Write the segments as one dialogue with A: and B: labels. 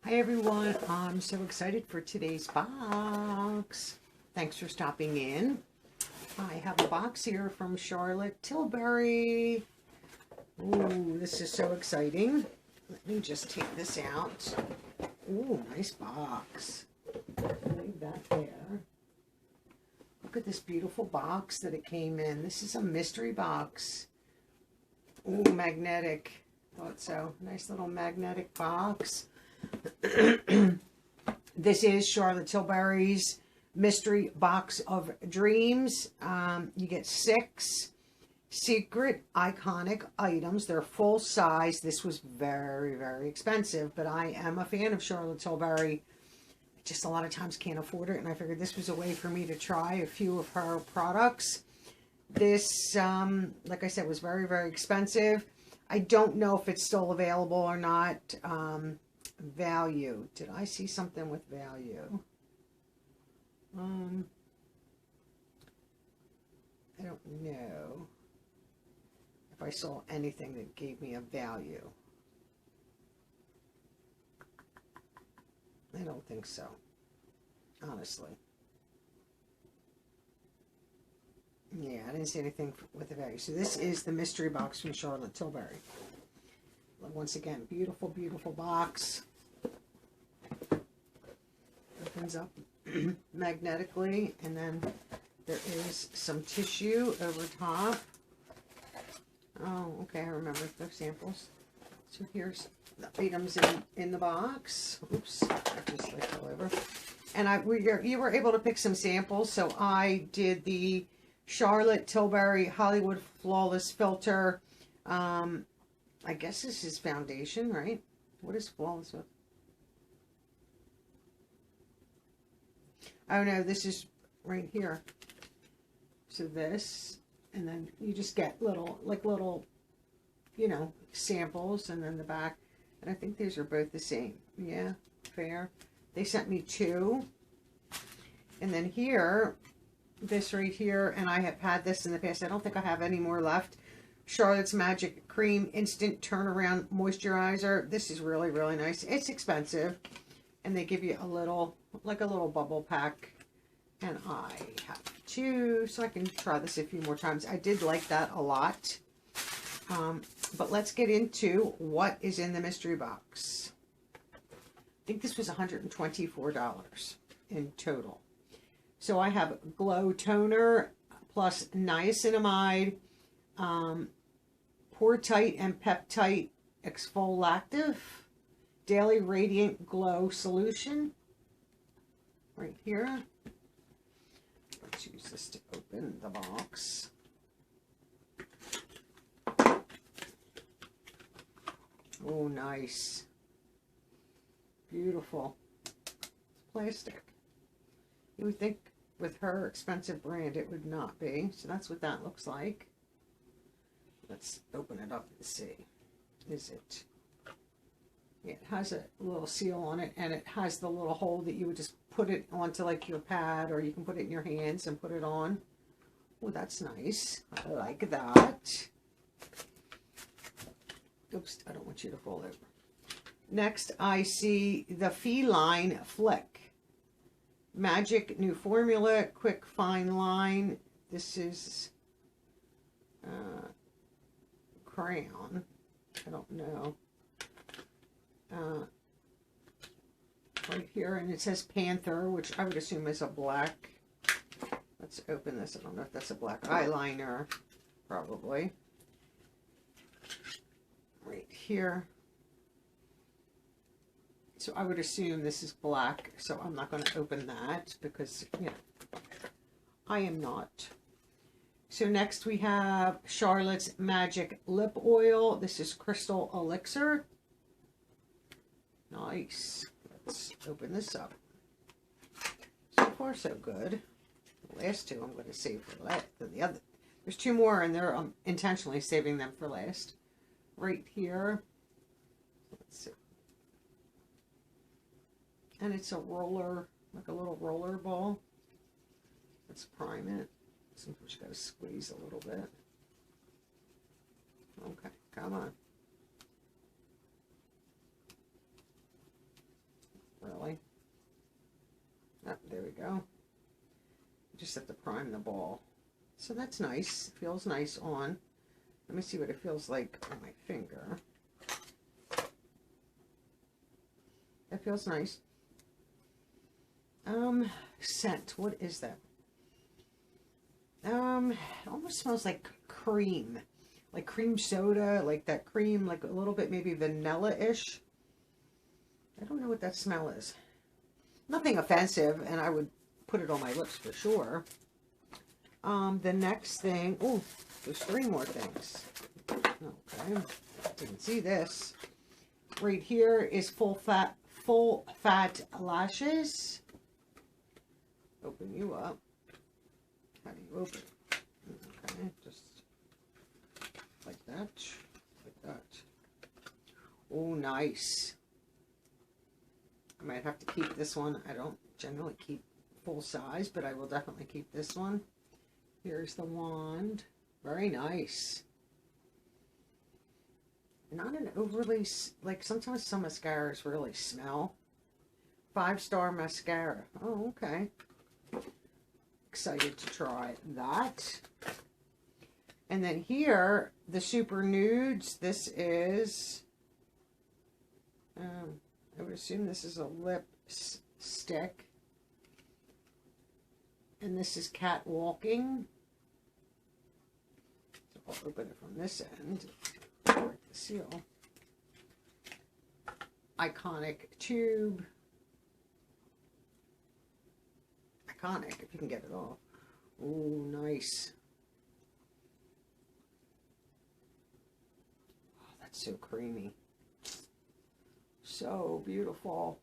A: Hi everyone, I'm so excited for today's box. Thanks for stopping in. I have a box here from Charlotte Tilbury. Ooh, this is so exciting. Let me just take this out. Ooh, nice box. Leave that there. Look at this beautiful box that it came in. This is a mystery box. Ooh, magnetic. Thought so. Nice little magnetic box. This is Charlotte Tilbury's Mystery Box of Dreams. You get 6 secret iconic items. They're full size. This was very, very expensive, but I am a fan of Charlotte Tilbury. Just a lot of times can't afford it, and I figured this was a way for me to try a few of her products. This, like I said, was very, very expensive. I don't know if it's still available or not. Value. Did I see something with value? I don't know if I saw anything that gave me a value. I don't think so, honestly. Yeah, I didn't see anything with a value. So this is the mystery box from Charlotte Tilbury. Once again, beautiful, beautiful box. Opens up magnetically, and then there is some tissue over top. Oh, okay, I remember those samples. So here's the items in the box. Oops, I just like all over. And you were able to pick some samples. So I did the Charlotte Tilbury Hollywood Flawless Filter. I guess this is foundation, right? What is flawless with? Oh no, this is right here. So this, and then you just get little, you know, samples, and then the back. And I think these are both the same. Yeah, fair. They sent me 2. And then here, this right here, and I have had this in the past. I don't think I have any more left. Charlotte's Magic Cream Instant Turnaround Moisturizer. This is really, really nice. It's expensive. And they give you a little, like a little bubble pack. And I have 2, so I can try this a few more times. I did like that a lot. But let's get into what is in the mystery box. I think this was $124 in total. So I have Glow Toner plus Niacinamide, Pore Tight and Peptite Exfoliative, Daily Radiant Glow Solution, right here. Let's use this to open the box. Oh, nice. Beautiful. It's plastic. You would think with her expensive brand it would not be. So that's what that looks like. Let's open it up and see. Is it? Yeah, it has a little seal on it, and it has the little hole that you would just put it onto like your pad, or you can put it in your hands and put it on. Oh, that's nice. I like that. Oops, I don't want you to fall over. Next, I see the Feline Flick. Magic New Formula, Quick Fine Line. This is crayon. I don't know. Right here, and it says Panther, which I would assume is a black. Let's open this. I don't know if that's a black eyeliner. Probably. Right here. So I would assume this is black, so I'm not going to open that because, you know, I am not. So next we have Charlotte's Magic Lip Oil. This is Crystal Elixir. Nice. Let's open this up. So far, so good. The last 2 I'm going to save for last. The other, there's 2 more, and they're intentionally saving them for last. Right here. Let's see. And it's a roller, like a little roller ball. Let's prime it. Sometimes you got to squeeze a little bit. Okay, come on. really. Oh, there we go. You just have to prime the ball. So that's nice. Feels nice on. Let me see what it feels like on my finger. That feels nice. Scent. What is that? It almost smells like cream. Like cream soda, like that cream, like a little bit maybe vanilla-ish. I don't know what that smell is. Nothing offensive, and I would put it on my lips for sure. The next thing, oh, there's 3 more things. Okay, didn't see this. Right here is full fat lashes. Open you up. How do you open it? Okay, just like that, like that. Oh, nice. I might have to keep this one. I don't generally keep full size, but I will definitely keep this one. Here's the wand. Very nice. Not an overly, like sometimes some mascaras really smell. 5-star mascara. Oh, okay. Excited to try that. And then here, the Super Nudes. This is, I would assume this is a lip stick. And this is Cat Walking. So I'll open it from this end. Break the seal. Iconic tube. Iconic, if you can get it off. Oh, nice. Oh, that's so creamy. So beautiful.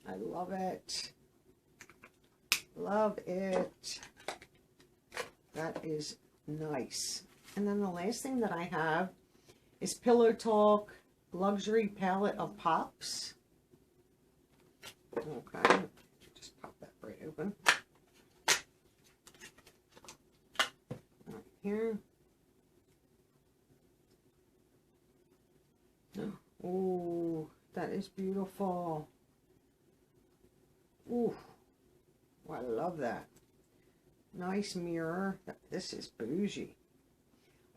A: I love it. Love it. That is nice. And then the last thing that I have is Pillow Talk Luxury Palette of Pops. Okay. Just pop that right open. Right here. Oh, that is beautiful. Ooh. Oh, I love that. Nice mirror. This is bougie.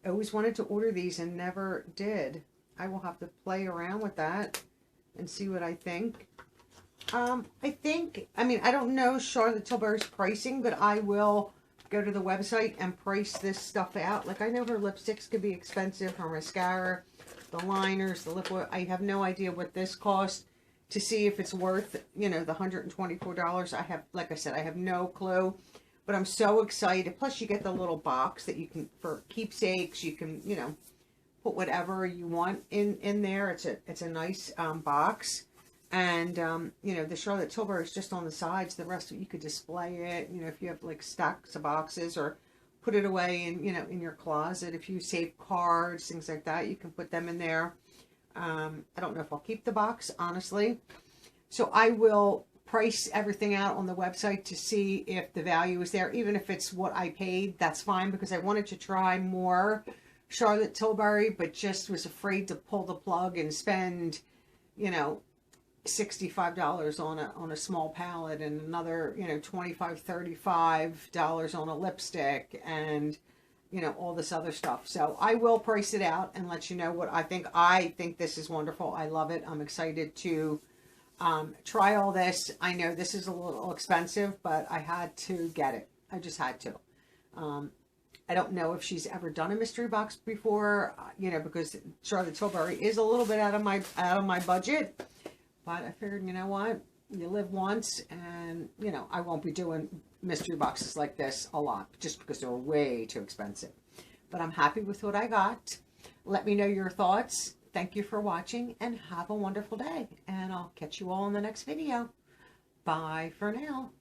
A: I always wanted to order these and never did. I will have to play around with that and see what I think. I mean, I don't know Charlotte Tilbury's pricing, but I will go to the website and price this stuff out. Like, I know her lipsticks could be expensive, her mascara, the liners, the lip oil. I have no idea what this cost to see if it's worth, you know, the $124. I have, like I said, I have no clue, but I'm so excited. Plus, you get the little box that you can, for keepsakes, you can, you know, put whatever you want in there. It's a nice box. And, you know, the Charlotte Tilbury is just on the sides. The rest of it, you could display it, you know, if you have like stacks of boxes, or put it away in, you know, in your closet. If you save cards, things like that, you can put them in there. I don't know if I'll keep the box, honestly. So I will price everything out on the website to see if the value is there. Even if it's what I paid, that's fine, because I wanted to try more Charlotte Tilbury, but just was afraid to pull the plug and spend, you know, $65 on a small palette, and another, you know, $25, $35 on a lipstick, and, you know, all this other stuff. So I will price it out and let you know what I think. I think this is wonderful. I love it. I'm excited to try all this. I know this is a little expensive, but I had to get it. I just had to. I don't know if she's ever done a mystery box before, you know, because Charlotte Tilbury is a little bit out of my budget. But I figured, you know what, you live once, and, you know, I won't be doing mystery boxes like this a lot, just because they're way too expensive. But I'm happy with what I got. Let me know your thoughts. Thank you for watching, and have a wonderful day. And I'll catch you all in the next video. Bye for now.